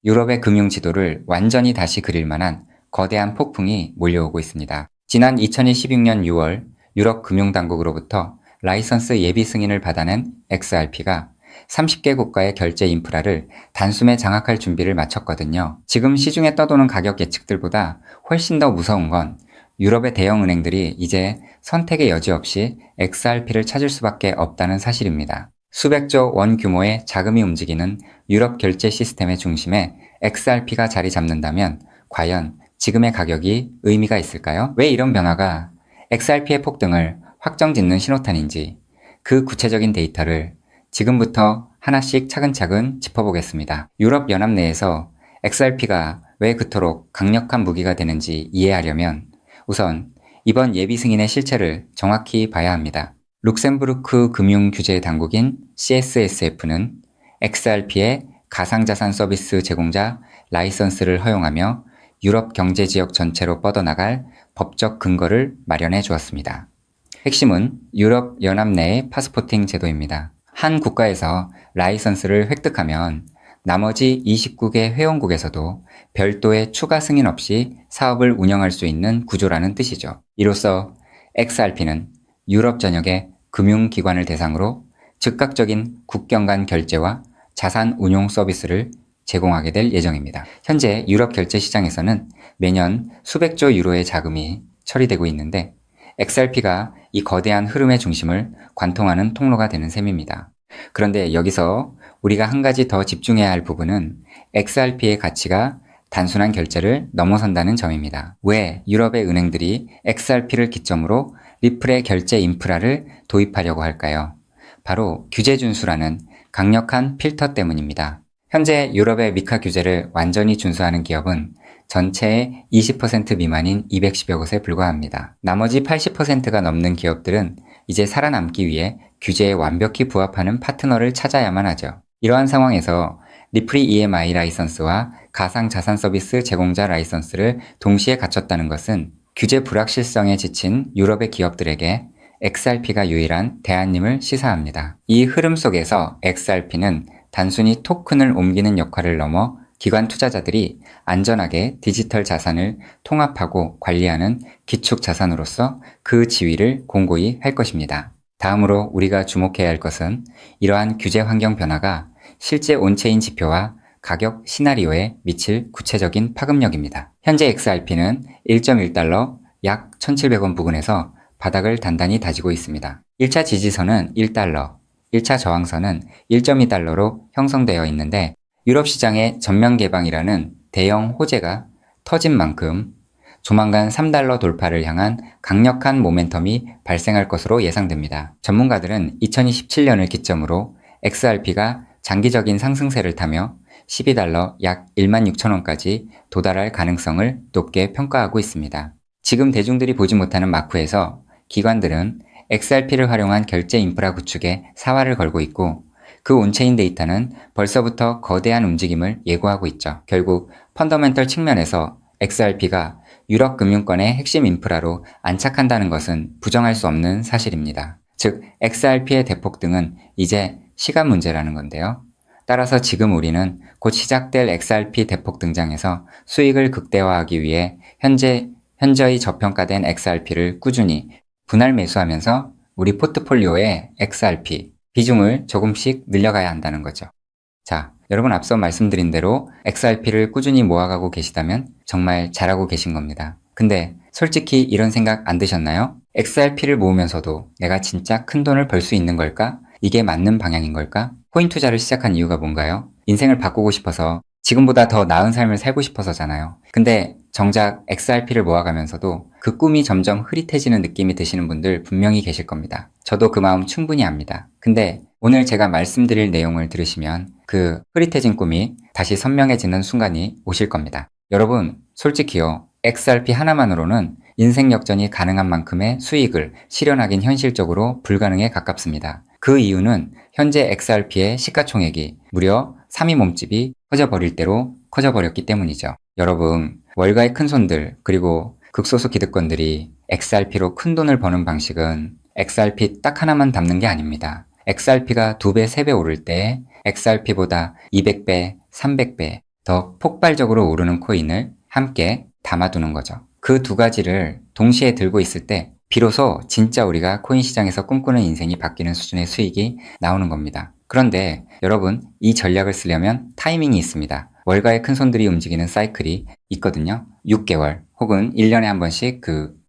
유럽의 금융 지도를 완전히 다시 그릴 만한 거대한 폭풍이 몰려오고 있습니다. 지난 2016년 6월 유럽 금융당국으로부터 라이선스 예비 승인을 받아낸 XRP가 30개 국가의 결제 인프라를 단숨에 장악할 준비를 마쳤거든요. 지금 시중에 떠도는 가격 예측들보다 훨씬 더 무서운 건 유럽의 대형 은행들이 이제 선택의 여지 없이 XRP를 찾을 수밖에 없다는 사실입니다. 수백조 원 규모의 자금이 움직이는 유럽 결제 시스템의 중심에 XRP가 자리 잡는다면 과연 지금의 가격이 의미가 있을까요? 왜 이런 변화가 XRP의 폭등을 확정짓는 신호탄인지 그 구체적인 데이터를 지금부터 하나씩 차근차근 짚어보겠습니다. 유럽연합 내에서 XRP가 왜 그토록 강력한 무기가 되는지 이해하려면 우선 이번 예비 승인의 실체를 정확히 봐야 합니다. 룩셈부르크 금융규제 당국인 CSSF는 XRP의 가상자산 서비스 제공자 라이선스를 허용하며 유럽 경제지역 전체로 뻗어나갈 법적 근거를 마련해 주었습니다. 핵심은 유럽 연합 내의 파스포팅 제도입니다. 한 국가에서 라이선스를 획득하면 나머지 29개 회원국에서도 별도의 추가 승인 없이 사업을 운영할 수 있는 구조라는 뜻이죠. 이로써 XRP는 유럽 전역의 금융기관을 대상으로 즉각적인 국경 간 결제와 자산 운용 서비스를 제공하게 될 예정입니다. 현재 유럽 결제 시장에서는 매년 수백조 유로의 자금이 처리되고 있는데 XRP가 이 거대한 흐름의 중심을 관통하는 통로가 되는 셈입니다. 그런데 여기서 우리가 한 가지 더 집중해야 할 부분은 XRP의 가치가 단순한 결제를 넘어선다는 점입니다. 왜 유럽의 은행들이 XRP를 기점으로 리플의 결제 인프라를 도입하려고 할까요? 바로 규제 준수라는 강력한 필터 때문입니다. 현재 유럽의 미카 규제를 완전히 준수하는 기업은 전체의 20% 미만인 210여 곳에 불과합니다. 나머지 80%가 넘는 기업들은 이제 살아남기 위해 규제에 완벽히 부합하는 파트너를 찾아야만 하죠. 이러한 상황에서 리플이 EMI 라이선스와 가상자산 서비스 제공자 라이선스를 동시에 갖췄다는 것은 규제 불확실성에 지친 유럽의 기업들에게 XRP가 유일한 대안임을 시사합니다. 이 흐름 속에서 XRP는 단순히 토큰을 옮기는 역할을 넘어 기관 투자자들이 안전하게 디지털 자산을 통합하고 관리하는 기축 자산으로서 그 지위를 공고히 할 것입니다. 다음으로 우리가 주목해야 할 것은 이러한 규제 환경 변화가 실제 온체인 지표와 가격 시나리오에 미칠 구체적인 파급력입니다. 현재 XRP는 1.1달러 약 1,700원 부근에서 바닥을 단단히 다지고 있습니다. 1차 지지선은 1달러, 1차 저항선은 1.2달러로 형성되어 있는데 유럽 시장의 전면 개방이라는 대형 호재가 터진 만큼 조만간 3달러 돌파를 향한 강력한 모멘텀이 발생할 것으로 예상됩니다. 전문가들은 2027년을 기점으로 XRP가 장기적인 상승세를 타며 12달러 약 16,000원까지 도달할 가능성을 높게 평가하고 있습니다. 지금 대중들이 보지 못하는 마크에서 기관들은 XRP를 활용한 결제 인프라 구축에 사활을 걸고 있고 그 온체인 데이터는 벌써부터 거대한 움직임을 예고하고 있죠. 결국 펀더멘털 측면에서 XRP가 유럽 금융권의 핵심 인프라로 안착한다는 것은 부정할 수 없는 사실입니다. 즉 XRP의 대폭등은 이제 시간 문제라는 건데요. 따라서 지금 우리는 곧 시작될 XRP 대폭 등장에서 수익을 극대화하기 위해 현저히 저평가된 XRP를 꾸준히 분할 매수하면서 우리 포트폴리오의 XRP 비중을 조금씩 늘려가야 한다는 거죠. 자, 여러분 앞서 말씀드린 대로 XRP를 꾸준히 모아가고 계시다면 정말 잘하고 계신 겁니다. 근데 솔직히 이런 생각 안 드셨나요? XRP를 모으면서도 내가 진짜 큰 돈을 벌 수 있는 걸까? 이게 맞는 방향인 걸까? 코인 투자를 시작한 이유가 뭔가요? 인생을 바꾸고 싶어서 지금보다 더 나은 삶을 살고 싶어서잖아요. 근데 정작 XRP를 모아가면서도 그 꿈이 점점 흐릿해지는 느낌이 드시는 분들 분명히 계실 겁니다. 저도 그 마음 충분히 압니다. 근데 오늘 제가 말씀드릴 내용을 들으시면 그 흐릿해진 꿈이 다시 선명해지는 순간이 오실 겁니다. 여러분, 솔직히요. XRP 하나만으로는 인생 역전이 가능한 만큼의 수익을 실현하긴 현실적으로 불가능에 가깝습니다. 그 이유는 현재 XRP의 시가총액이 무려 3위 몸집이 커져버릴 대로 커져버렸기 때문이죠. 여러분, 월가의 큰손들 그리고 극소수 기득권들이 XRP로 큰 돈을 버는 방식은 XRP 딱 하나만 담는 게 아닙니다. XRP가 2배, 3배 오를 때 XRP보다 200배, 300배, 더 폭발적으로 오르는 코인을 함께 담아두는 거죠. 그 두 가지를 동시에 들고 있을 때 비로소 진짜 우리가 코인 시장에서 꿈꾸는 인생이 바뀌는 수준의 수익이 나오는 겁니다. 그런데 여러분, 이 전략을 쓰려면 타이밍이 있습니다. 월가의 큰 손들이 움직이는 사이클이 있거든요. 6개월 혹은 1년에 한 번씩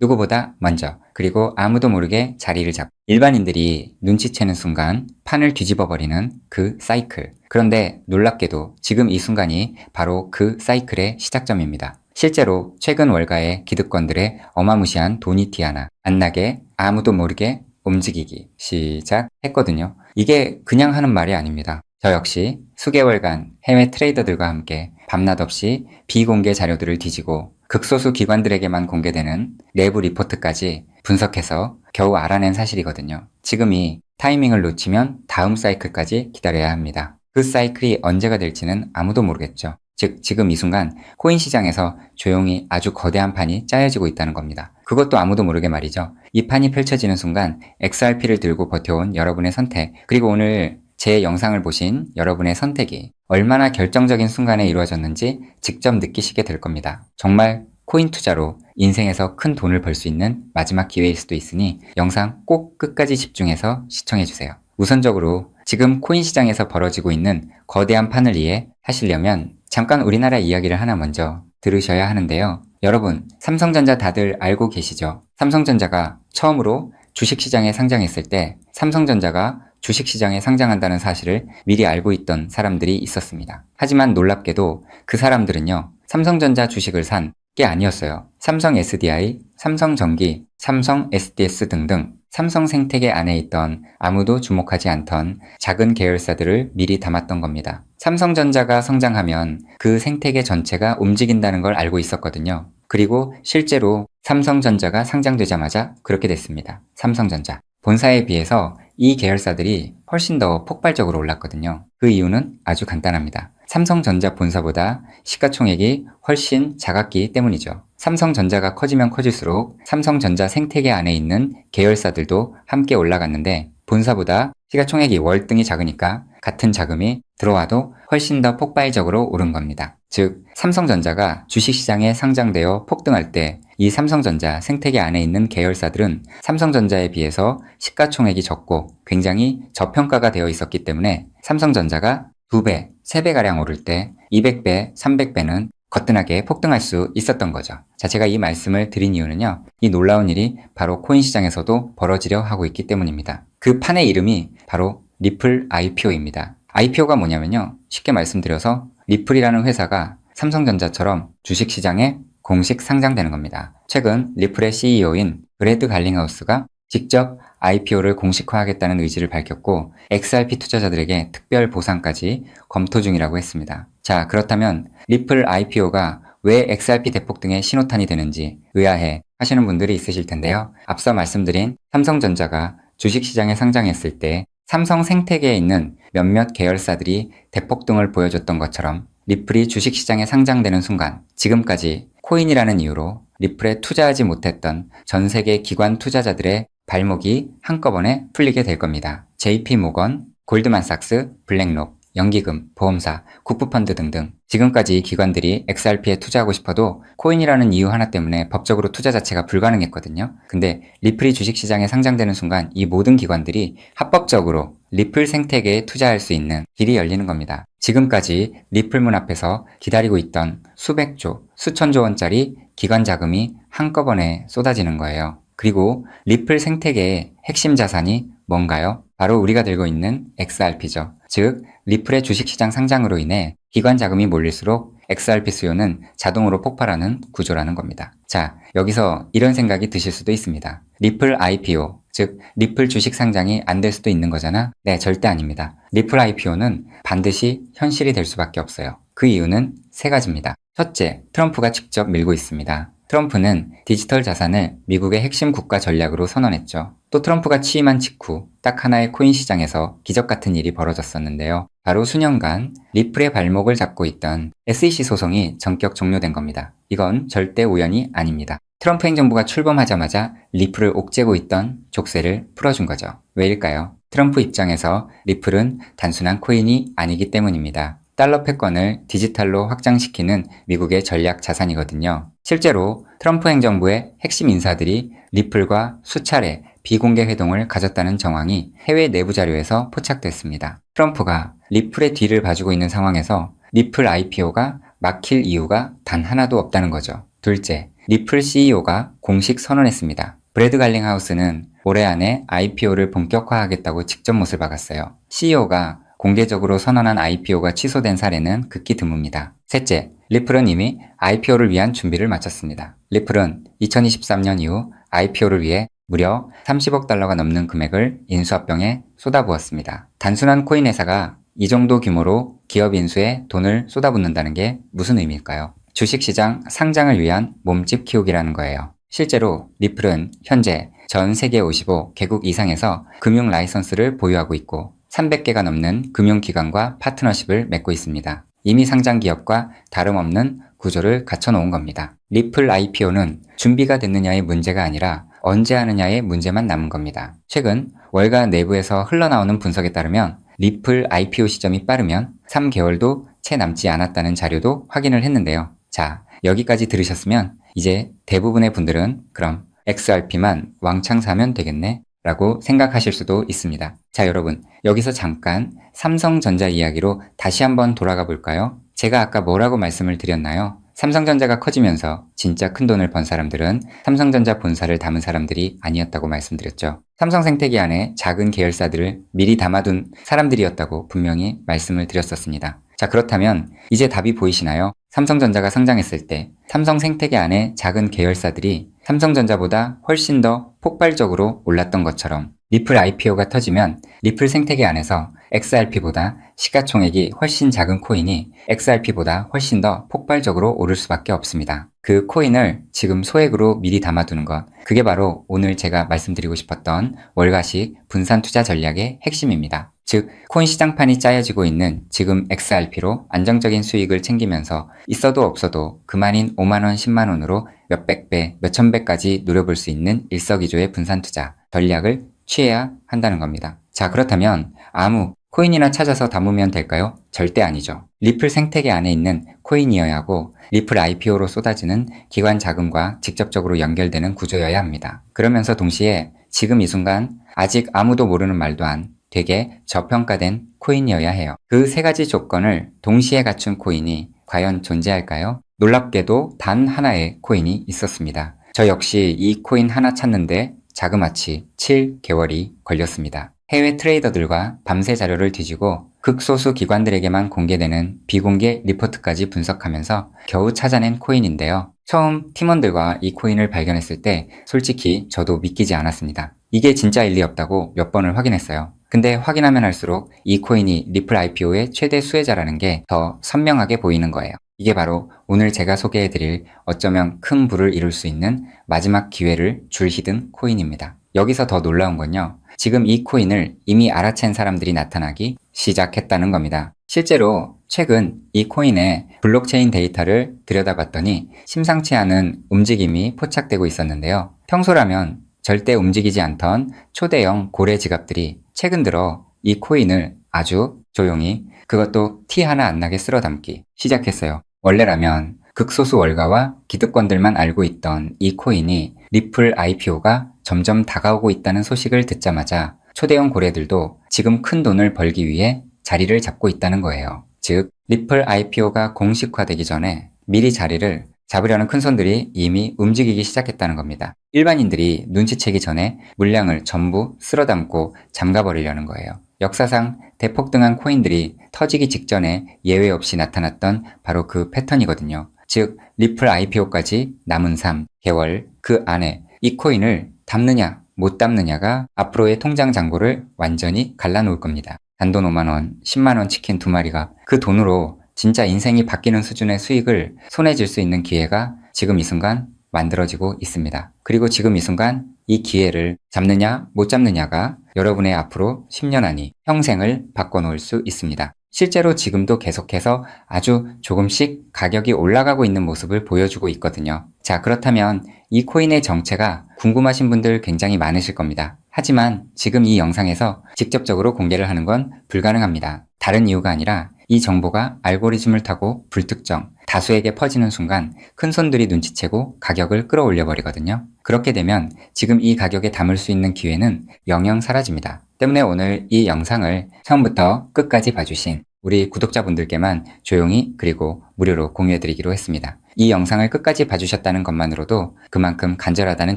누구보다 먼저, 그리고 아무도 모르게 자리를 잡고 일반인들이 눈치채는 순간 판을 뒤집어 버리는 그 사이클. 그런데 놀랍게도 지금 이 순간이 바로 그 사이클의 시작점입니다. 실제로 최근 월가의 기득권들의 어마무시한 돈이 티 하나 안 나게 아무도 모르게 움직이기 시작했거든요. 이게 그냥 하는 말이 아닙니다. 저 역시 수개월간 해외 트레이더들과 함께 밤낮 없이 비공개 자료들을 뒤지고 극소수 기관들에게만 공개되는 내부 리포트까지 분석해서 겨우 알아낸 사실이거든요. 지금이 타이밍을 놓치면 다음 사이클까지 기다려야 합니다. 그 사이클이 언제가 될지는 아무도 모르겠죠. 즉 지금 이 순간 코인 시장에서 조용히 아주 거대한 판이 짜여지고 있다는 겁니다. 그것도 아무도 모르게 말이죠. 이 판이 펼쳐지는 순간 XRP를 들고 버텨온 여러분의 선택, 그리고 오늘 제 영상을 보신 여러분의 선택이 얼마나 결정적인 순간에 이루어졌는지 직접 느끼시게 될 겁니다. 정말 코인 투자로 인생에서 큰 돈을 벌 수 있는 마지막 기회일 수도 있으니 영상 꼭 끝까지 집중해서 시청해주세요. 우선적으로 지금 코인 시장에서 벌어지고 있는 거대한 판을 이해하시려면 잠깐 우리나라 이야기를 하나 먼저 들으셔야 하는데요. 여러분, 삼성전자 다들 알고 계시죠? 삼성전자가 처음으로 주식시장에 상장했을 때 삼성전자가 주식시장에 상장한다는 사실을 미리 알고 있던 사람들이 있었습니다. 하지만 놀랍게도 그 사람들은요, 삼성전자 주식을 산 게 아니었어요. 삼성 SDI, 삼성전기, 삼성 SDS 등등 삼성 생태계 안에 있던 아무도 주목하지 않던 작은 계열사들을 미리 담았던 겁니다. 삼성전자가 성장하면 그 생태계 전체가 움직인다는 걸 알고 있었거든요. 그리고 실제로 삼성전자가 상장되자마자 그렇게 됐습니다. 삼성전자. 본사에 비해서 이 계열사들이 훨씬 더 폭발적으로 올랐거든요. 그 이유는 아주 간단합니다. 삼성전자 본사보다 시가총액이 훨씬 작았기 때문이죠. 삼성전자가 커지면 커질수록 삼성전자 생태계 안에 있는 계열사들도 함께 올라갔는데 본사보다 시가총액이 월등히 작으니까 같은 자금이 들어와도 훨씬 더 폭발적으로 오른 겁니다. 즉, 삼성전자가 주식시장에 상장되어 폭등할 때 이 삼성전자 생태계 안에 있는 계열사들은 삼성전자에 비해서 시가총액이 적고 굉장히 저평가가 되어 있었기 때문에 삼성전자가 2배, 3배가량 오를 때 200배, 300배는 거뜬하게 폭등할 수 있었던 거죠. 자, 제가 이 말씀을 드린 이유는요, 이 놀라운 일이 바로 코인 시장에서도 벌어지려 하고 있기 때문입니다. 그 판의 이름이 바로 리플 IPO입니다. IPO가 뭐냐면요, 쉽게 말씀드려서 리플이라는 회사가 삼성전자처럼 주식시장에 공식 상장되는 겁니다. 최근 리플의 CEO인 브래드 갈링하우스가 직접 IPO를 공식화하겠다는 의지를 밝혔고 XRP 투자자들에게 특별 보상까지 검토 중이라고 했습니다. 자, 그렇다면 리플 IPO가 왜 XRP 대폭 등의 신호탄이 되는지 의아해 하시는 분들이 있으실 텐데요. 앞서 말씀드린 삼성전자가 주식시장에 상장했을 때 삼성 생태계에 있는 몇몇 계열사들이 대폭등을 보여줬던 것처럼 리플이 주식시장에 상장되는 순간 지금까지 코인이라는 이유로 리플에 투자하지 못했던 전 세계 기관 투자자들의 발목이 한꺼번에 풀리게 될 겁니다. JP모건, 골드만삭스, 블랙록, 연기금, 보험사, 국부펀드 등등 지금까지 기관들이 XRP에 투자하고 싶어도 코인이라는 이유 하나 때문에 법적으로 투자 자체가 불가능했거든요. 근데 리플이 주식시장에 상장되는 순간 이 모든 기관들이 합법적으로 리플 생태계에 투자할 수 있는 길이 열리는 겁니다. 지금까지 리플문 앞에서 기다리고 있던 수백조, 수천조 원짜리 기관 자금이 한꺼번에 쏟아지는 거예요. 그리고 리플 생태계의 핵심 자산이 뭔가요? 바로 우리가 들고 있는 XRP죠. 즉, 리플의 주식시장 상장으로 인해 기관 자금이 몰릴수록 XRP 수요는 자동으로 폭발하는 구조라는 겁니다. 자, 여기서 이런 생각이 드실 수도 있습니다. 리플 IPO, 즉 리플 주식 상장이 안 될 수도 있는 거잖아? 네, 절대 아닙니다. 리플 IPO는 반드시 현실이 될 수밖에 없어요. 그 이유는 세 가지입니다. 첫째, 트럼프가 직접 밀고 있습니다. 트럼프는 디지털 자산을 미국의 핵심 국가 전략으로 선언했죠. 또 트럼프가 취임한 직후 딱 하나의 코인 시장에서 기적 같은 일이 벌어졌었는데요. 바로 수년간 리플의 발목을 잡고 있던 SEC 소송이 전격 종료된 겁니다. 이건 절대 우연이 아닙니다. 트럼프 행정부가 출범하자마자 리플을 옥죄고 있던 족쇄를 풀어준 거죠. 왜일까요? 트럼프 입장에서 리플은 단순한 코인이 아니기 때문입니다. 달러 패권을 디지털로 확장시키는 미국의 전략 자산이거든요. 실제로 트럼프 행정부의 핵심 인사들이 리플과 수차례 비공개 회동을 가졌다는 정황이 해외 내부 자료에서 포착됐습니다. 트럼프가 리플의 뒤를 봐주고 있는 상황에서 리플 IPO가 막힐 이유가 단 하나도 없다는 거죠. 둘째, 리플 CEO가 공식 선언했습니다. 브래드 갈링하우스는 올해 안에 IPO를 본격화하겠다고 직접 못을 박았어요. CEO가 공개적으로 선언한 IPO가 취소된 사례는 극히 드뭅니다. 셋째, 리플은 이미 IPO를 위한 준비를 마쳤습니다. 리플은 2023년 이후 IPO를 위해 무려 30억 달러가 넘는 금액을 인수합병에 쏟아부었습니다. 단순한 코인 회사가 이 정도 규모로 기업 인수에 돈을 쏟아붓는다는 게 무슨 의미일까요? 주식시장 상장을 위한 몸집 키우기라는 거예요. 실제로 리플은 현재 전 세계 55개국 이상에서 금융 라이선스를 보유하고 있고 300개가 넘는 금융기관과 파트너십을 맺고 있습니다. 이미 상장 기업과 다름없는 구조를 갖춰놓은 겁니다. 리플 IPO는 준비가 됐느냐의 문제가 아니라 언제 하느냐의 문제만 남은 겁니다. 최근 월가 내부에서 흘러나오는 분석에 따르면 리플 IPO 시점이 빠르면 3개월도 채 남지 않았다는 자료도 확인을 했는데요. 자, 여기까지 들으셨으면 이제 대부분의 분들은 그럼 XRP만 왕창 사면 되겠네 라고 생각하실 수도 있습니다. 자, 여러분, 여기서 잠깐 삼성전자 이야기로 다시 한번 돌아가 볼까요? 제가 아까 뭐라고 말씀을 드렸나요? 삼성전자가 커지면서 진짜 큰 돈을 번 사람들은 삼성전자 본사를 담은 사람들이 아니었다고 말씀드렸죠. 삼성생태계 안에 작은 계열사들을 미리 담아둔 사람들이었다고 분명히 말씀을 드렸었습니다. 자, 그렇다면 이제 답이 보이시나요? 삼성전자가 상장했을 때 삼성생태계 안에 작은 계열사들이 삼성전자보다 훨씬 더 폭발적으로 올랐던 것처럼 리플 IPO가 터지면 리플 생태계 안에서 XRP보다 시가총액이 훨씬 작은 코인이 XRP보다 훨씬 더 폭발적으로 오를 수밖에 없습니다. 그 코인을 지금 소액으로 미리 담아두는 것, 그게 바로 오늘 제가 말씀드리고 싶었던 월가식 분산 투자 전략의 핵심입니다. 즉, 코인 시장판이 짜여지고 있는 지금 XRP로 안정적인 수익을 챙기면서 있어도 없어도 그만인 5만원, 10만원으로 몇백 배, 몇천 배까지 노려볼 수 있는 일석이조의 분산 투자 전략을 취해야 한다는 겁니다. 자, 그렇다면 아무 코인이나 찾아서 담으면 될까요? 절대 아니죠. 리플 생태계 안에 있는 코인이어야 하고 리플 IPO로 쏟아지는 기관 자금과 직접적으로 연결되는 구조여야 합니다. 그러면서 동시에 지금 이 순간 아직 아무도 모르는 말도 안 되게 저평가된 코인이어야 해요. 그 세 가지 조건을 동시에 갖춘 코인이 과연 존재할까요? 놀랍게도 단 하나의 코인이 있었습니다. 저 역시 이 코인 하나 찾는데 자그마치 7개월이 걸렸습니다. 해외 트레이더들과 밤새 자료를 뒤지고 극소수 기관들에게만 공개되는 비공개 리포트까지 분석하면서 겨우 찾아낸 코인인데요. 처음 팀원들과 이 코인을 발견했을 때 솔직히 저도 믿기지 않았습니다. 이게 진짜일 리 없다고 몇 번을 확인했어요. 근데 확인하면 할수록 이 코인이 리플 IPO의 최대 수혜자라는 게 더 선명하게 보이는 거예요. 이게 바로 오늘 제가 소개해드릴 어쩌면 큰 부를 이룰 수 있는 마지막 기회를 줄히든 코인입니다. 여기서 더 놀라운 건요. 지금 이 코인을 이미 알아챈 사람들이 나타나기 시작했다는 겁니다. 실제로 최근 이 코인의 블록체인 데이터를 들여다봤더니 심상치 않은 움직임이 포착되고 있었는데요. 평소라면 절대 움직이지 않던 초대형 고래 지갑들이 최근 들어 이 코인을 아주 조용히 그것도 티 하나 안 나게 쓸어 담기 시작했어요. 원래라면 극소수 월가와 기득권들만 알고 있던 이 코인이 리플 IPO가 점점 다가오고 있다는 소식을 듣자마자 초대형 고래들도 지금 큰 돈을 벌기 위해 자리를 잡고 있다는 거예요. 즉, 리플 IPO가 공식화되기 전에 미리 자리를 잡으려는 큰손들이 이미 움직이기 시작했다는 겁니다. 일반인들이 눈치채기 전에 물량을 전부 쓸어담고 잠가버리려는 거예요. 역사상 대폭등한 코인들이 터지기 직전에 예외 없이 나타났던 바로 그 패턴이거든요. 즉, 리플 IPO까지 남은 3개월 그 안에 이 코인을 담느냐 못 담느냐가 앞으로의 통장 잔고를 완전히 갈라놓을 겁니다. 단돈 5만원, 10만원 치킨 2마리가 그 돈으로 진짜 인생이 바뀌는 수준의 수익을 손에 쥘 수 있는 기회가 지금 이 순간 만들어지고 있습니다. 그리고 지금 이 순간 이 기회를 잡느냐 못 잡느냐가 여러분의 앞으로 10년 안이 평생을 바꿔놓을 수 있습니다. 실제로 지금도 계속해서 아주 조금씩 가격이 올라가고 있는 모습을 보여주고 있거든요. 자, 그렇다면 이 코인의 정체가 궁금하신 분들 굉장히 많으실 겁니다. 하지만 지금 이 영상에서 직접적으로 공개를 하는 건 불가능합니다. 다른 이유가 아니라 이 정보가 알고리즘을 타고 불특정, 다수에게 퍼지는 순간 큰 손들이 눈치채고 가격을 끌어올려 버리거든요. 그렇게 되면 지금 이 가격에 담을 수 있는 기회는 영영 사라집니다. 때문에 오늘 이 영상을 처음부터 끝까지 봐주신 우리 구독자분들께만 조용히 그리고 무료로 공유해드리기로 했습니다. 이 영상을 끝까지 봐주셨다는 것만으로도 그만큼 간절하다는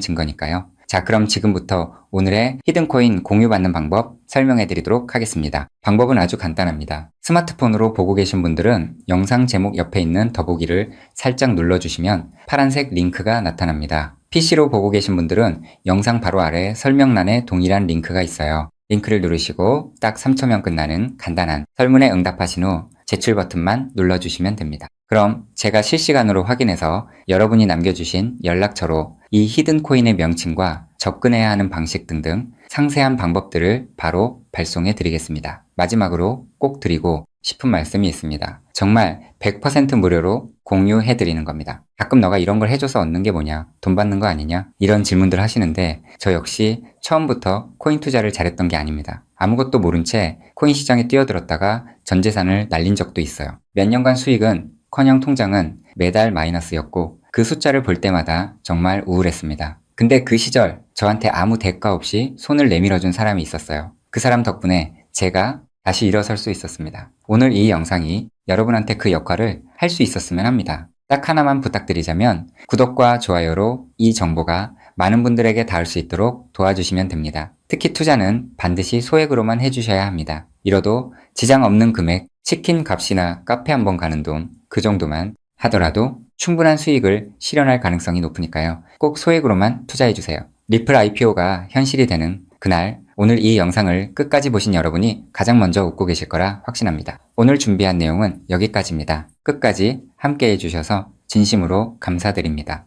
증거니까요. 자, 그럼 지금부터 오늘의 히든코인 공유받는 방법 설명해드리도록 하겠습니다. 방법은 아주 간단합니다. 스마트폰으로 보고 계신 분들은 영상 제목 옆에 있는 더보기를 살짝 눌러주시면 파란색 링크가 나타납니다. PC로 보고 계신 분들은 영상 바로 아래 설명란에 동일한 링크가 있어요. 링크를 누르시고 딱 3초면 끝나는 간단한 설문에 응답하신 후 제출 버튼만 눌러주시면 됩니다. 그럼 제가 실시간으로 확인해서 여러분이 남겨주신 연락처로 이 히든코인의 명칭과 접근해야 하는 방식 등등 상세한 방법들을 바로 발송해 드리겠습니다. 마지막으로 꼭 드리고 싶은 말씀이 있습니다. 정말 100% 무료로 공유해 드리는 겁니다. 가끔 너가 이런 걸 해줘서 얻는 게 뭐냐? 돈 받는 거 아니냐? 이런 질문들 하시는데 저 역시 처음부터 코인 투자를 잘했던 게 아닙니다. 아무것도 모른 채 코인 시장에 뛰어들었다가 전 재산을 날린 적도 있어요. 몇 년간 수익은 커녕 통장은 매달 마이너스였고 그 숫자를 볼 때마다 정말 우울했습니다. 근데 그 시절 저한테 아무 대가 없이 손을 내밀어준 사람이 있었어요. 그 사람 덕분에 제가 다시 일어설 수 있었습니다. 오늘 이 영상이 여러분한테 그 역할을 할 수 있었으면 합니다. 딱 하나만 부탁드리자면 구독과 좋아요로 이 정보가 많은 분들에게 닿을 수 있도록 도와주시면 됩니다. 특히 투자는 반드시 소액으로만 해주셔야 합니다. 이뤄도 지장 없는 금액, 치킨 값이나 카페 한번 가는 돈, 그 정도만 하더라도 충분한 수익을 실현할 가능성이 높으니까요. 꼭 소액으로만 투자해주세요. 리플 IPO가 현실이 되는 그날, 오늘 이 영상을 끝까지 보신 여러분이 가장 먼저 웃고 계실 거라 확신합니다. 오늘 준비한 내용은 여기까지입니다. 끝까지 함께 해주셔서 진심으로 감사드립니다.